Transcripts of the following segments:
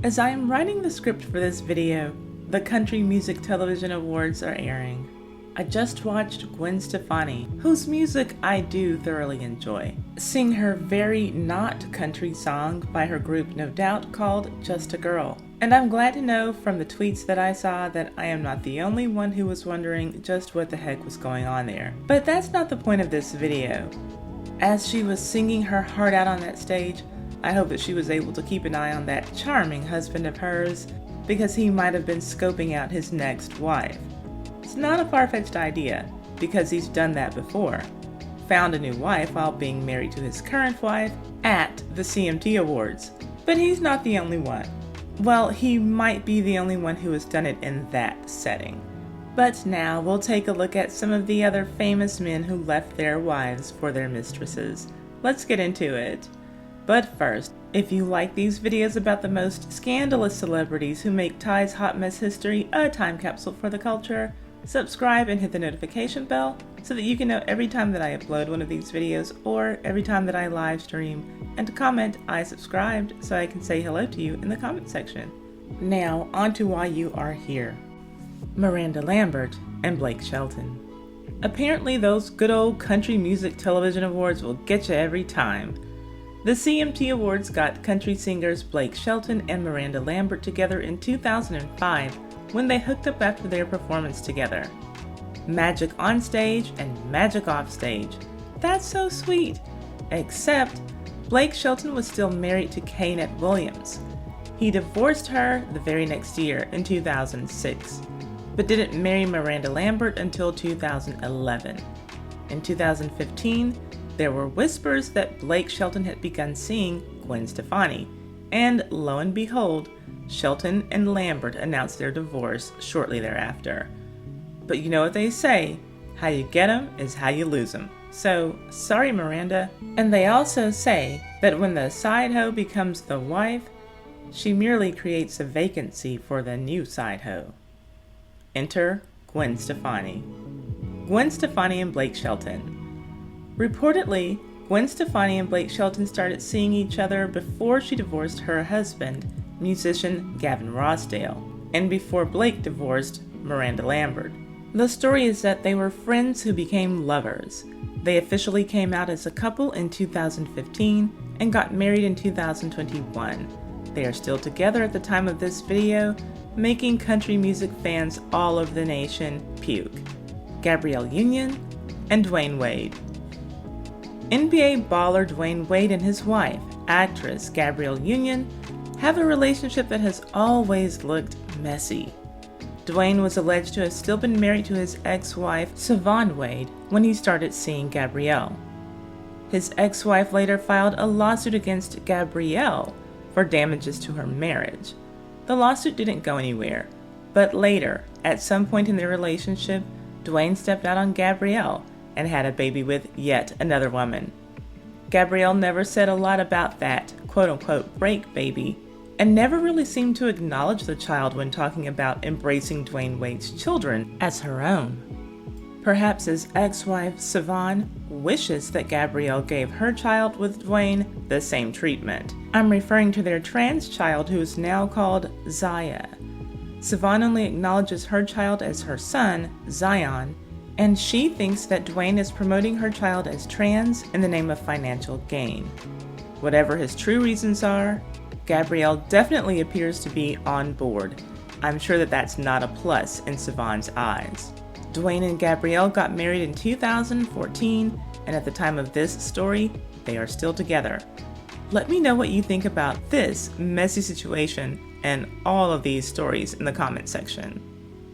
As I am writing the script for this video, the Country Music Television Awards are airing. I just watched Gwen Stefani, whose music I do thoroughly enjoy, sing her very not country song by her group No Doubt called Just a Girl. And I'm glad to know from the tweets that I saw that I am not the only one who was wondering just what the heck was going on there. But that's not the point of this video. As she was singing her heart out on that stage, I hope that she was able to keep an eye on that charming husband of hers, because he might have been scoping out his next wife. It's not a far-fetched idea, because he's done that before. Found a new wife while being married to his current wife at the CMT Awards. But he's not the only one. Well, he might be the only one who has done it in that setting. But now we'll take a look at some of the other famous men who left their wives for their mistresses. Let's get into it. But first, if you like these videos about the most scandalous celebrities who make Ty's Hot Mess History a time capsule for the culture, subscribe and hit the notification bell so that you can know every time that I upload one of these videos or every time that I live stream, and comment I subscribed so I can say hello to you in the comment section. Now, on to why you are here. Miranda Lambert and Blake Shelton. Apparently those good old Country Music Television Awards will get you every time. The CMT Awards got country singers Blake Shelton and Miranda Lambert together in 2005 when they hooked up after their performance together. Magic on stage and magic off stage. That's so sweet. Except Blake Shelton was still married to Kaynette Williams. He divorced her the very next year in 2006, but didn't marry Miranda Lambert until 2011. In 2015, there were whispers that Blake Shelton had begun seeing Gwen Stefani, and lo and behold, Shelton and Lambert announced their divorce shortly thereafter. But you know what they say, how you get 'em is how you lose 'em. So, sorry Miranda. And they also say that when the side hoe becomes the wife, she merely creates a vacancy for the new side hoe. Enter Gwen Stefani. Gwen Stefani and Blake Shelton. Reportedly, Gwen Stefani and Blake Shelton started seeing each other before she divorced her husband, musician Gavin Rossdale, and before Blake divorced Miranda Lambert. The story is that they were friends who became lovers. They officially came out as a couple in 2015 and got married in 2021. They are still together at the time of this video, making country music fans all over the nation puke. Gabrielle Union and Dwayne Wade. NBA baller Dwayne Wade and his wife, actress Gabrielle Union, have a relationship that has always looked messy. Dwayne was alleged to have still been married to his ex-wife, Siobhan Wade, when he started seeing Gabrielle. His ex-wife later filed a lawsuit against Gabrielle for damages to her marriage. The lawsuit didn't go anywhere, but later, at some point in their relationship, Dwayne stepped out on Gabrielle and had a baby with yet another woman. Gabrielle never said a lot about that quote-unquote break baby, and never really seemed to acknowledge the child when talking about embracing Dwayne Wade's children as her own. Perhaps his ex-wife, Siobhan, wishes that Gabrielle gave her child with Dwayne the same treatment. I'm referring to their trans child, who is now called Zaya. Siobhan only acknowledges her child as her son, Zion, and she thinks that Dwayne is promoting her child as trans in the name of financial gain. Whatever his true reasons are, Gabrielle definitely appears to be on board. I'm sure that that's not a plus in Siobhan's eyes. Dwayne and Gabrielle got married in 2014, and at the time of this story, they are still together. Let me know what you think about this messy situation and all of these stories in the comment section.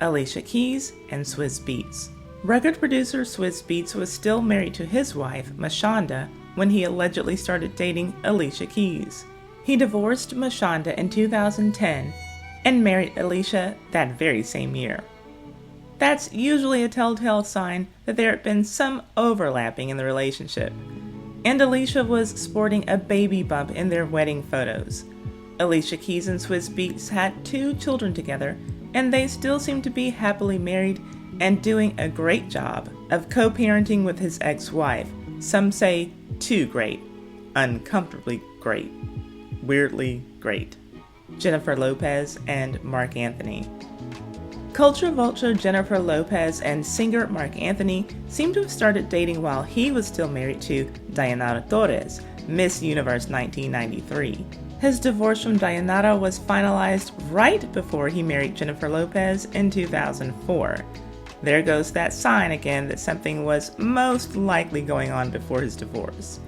Alicia Keys and Swizz Beatz. Record producer Swizz Beatz was still married to his wife, Mashonda, when he allegedly started dating Alicia Keys. He divorced Mashonda in 2010 and married Alicia that very same year. That's usually a telltale sign that there had been some overlapping in the relationship. And Alicia was sporting a baby bump in their wedding photos. Alicia Keys and Swizz Beatz had 2 children together, and they still seem to be happily married and doing a great job of co-parenting with his ex-wife. Some say too great, uncomfortably great, weirdly great. Jennifer Lopez, and Marc Anthony. Culture vulture Jennifer Lopez and singer Marc Anthony seem to have started dating while he was still married to Dayanara Torres, Miss Universe 1993. His divorce from Dayanara was finalized right before he married Jennifer Lopez in 2004. There goes that sign again that something was most likely going on before his divorce.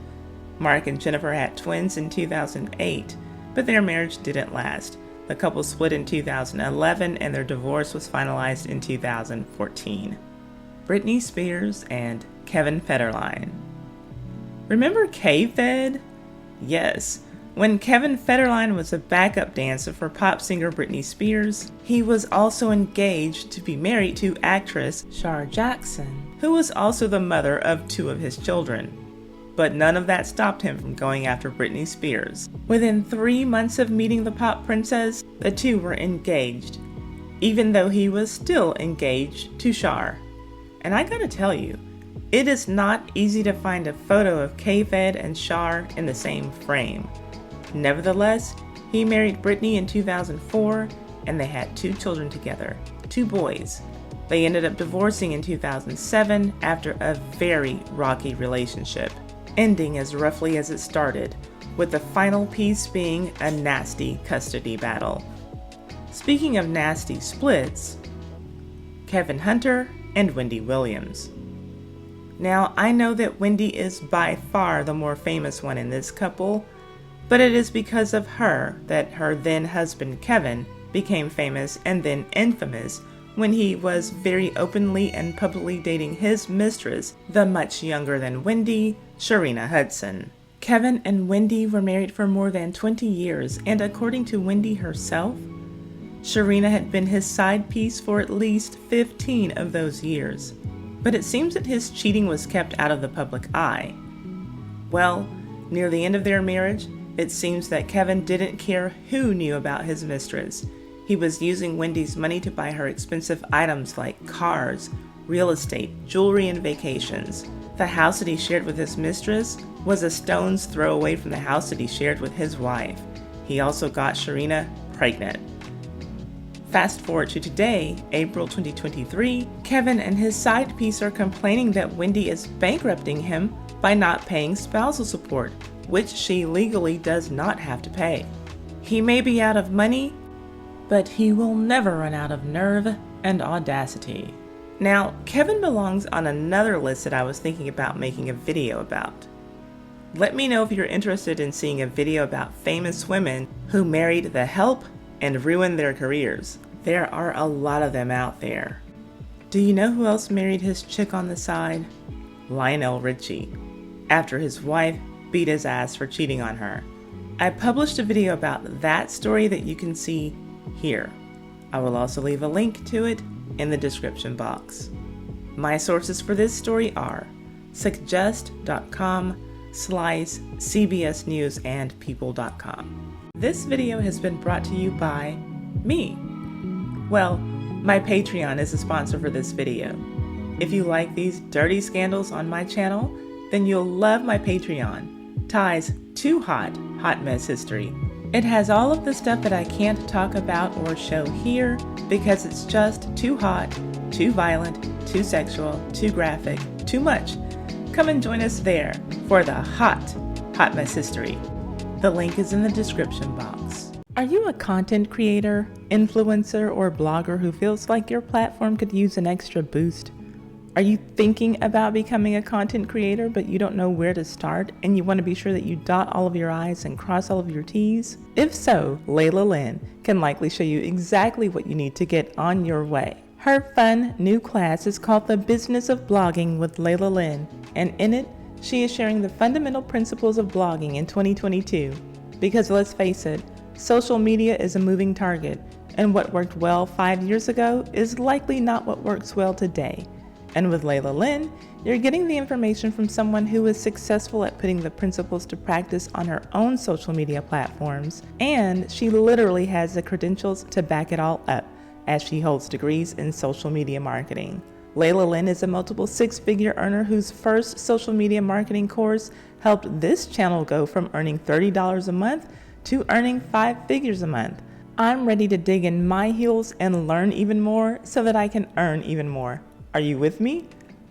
Marc and Jennifer had twins in 2008, but their marriage didn't last. The couple split in 2011 and their divorce was finalized in 2014. Britney Spears and Kevin Federline. Remember K-Fed? Yes. When Kevin Federline was a backup dancer for pop singer Britney Spears, he was also engaged to be married to actress Shar Jackson, who was also the mother of two of his children. But none of that stopped him from going after Britney Spears. Within 3 months of meeting the pop princess, the two were engaged, even though he was still engaged to Shar. And I gotta tell you, it is not easy to find a photo of K-Fed and Shar in the same frame. Nevertheless, he married Britney in 2004 and they had 2 children together, 2 boys. They ended up divorcing in 2007 after a very rocky relationship, ending as roughly as it started, with the final piece being a nasty custody battle. Speaking of nasty splits, Kevin Hunter and Wendy Williams. Now, I know that Wendy is by far the more famous one in this couple, but it is because of her that her then husband Kevin became famous and then infamous when he was very openly and publicly dating his mistress, the much younger than Wendy, Sharina Hudson. Kevin and Wendy were married for more than 20 years, and according to Wendy herself, Sharina had been his side piece for at least 15 of those years. But it seems that his cheating was kept out of the public eye. Well, near the end of their marriage, it seems that Kevin didn't care who knew about his mistress. He was using Wendy's money to buy her expensive items like cars, real estate, jewelry, and vacations. The house that he shared with his mistress was a stone's throw away from the house that he shared with his wife. He also got Sharina pregnant. Fast forward to today, April 2023, Kevin and his side piece are complaining that Wendy is bankrupting him by not paying spousal support, which she legally does not have to pay. He may be out of money, but he will never run out of nerve and audacity. Now, Kevin belongs on another list that I was thinking about making a video about. Let me know if you're interested in seeing a video about famous women who married the help and ruined their careers. There are a lot of them out there. Do you know who else married his chick on the side? Lionel Richie, after his wife beat his ass for cheating on her. I published a video about that story that you can see here. I will also leave a link to it in the description box. My sources for this story are suggest.com, Slice, CBS News, and People.com. This video has been brought to you by me. Well, my Patreon is a sponsor for this video. If you like these dirty scandals on my channel, then you'll love my Patreon, Ty's Too Hot Hot Mess History. It has all of the stuff that I can't talk about or show here because it's just too hot, too violent, too sexual, too graphic, too much. Come and join us there for the hot mess history. The link is in the description box. Are you a content creator, influencer, or blogger who feels like your platform could use an extra boost? Are you thinking about becoming a content creator, but you don't know where to start, and you want to be sure that you dot all of your I's and cross all of your T's? If so, Lailah Lynn can likely show you exactly what you need to get on your way. Her fun new class is called The Business of Blogging with Lailah Lynn, and in it, she is sharing the fundamental principles of blogging in 2022. Because let's face it, social media is a moving target, and what worked well 5 years ago is likely not what works well today. And with Lailah Lynn, you're getting the information from someone who is successful at putting the principles to practice on her own social media platforms, and she literally has the credentials to back it all up, as she holds degrees in social media marketing. Lailah Lynn is a multiple six-figure earner whose first social media marketing course helped this channel go from earning $30 a month to earning 5 figures a month. I'm ready to dig in my heels and learn even more so that I can earn even more. Are you with me?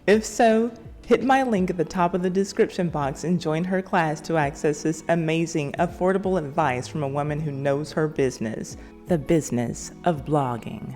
If so, hit my link at the top of the description box and join her class to access this amazing, affordable advice from a woman who knows her business, the business of blogging.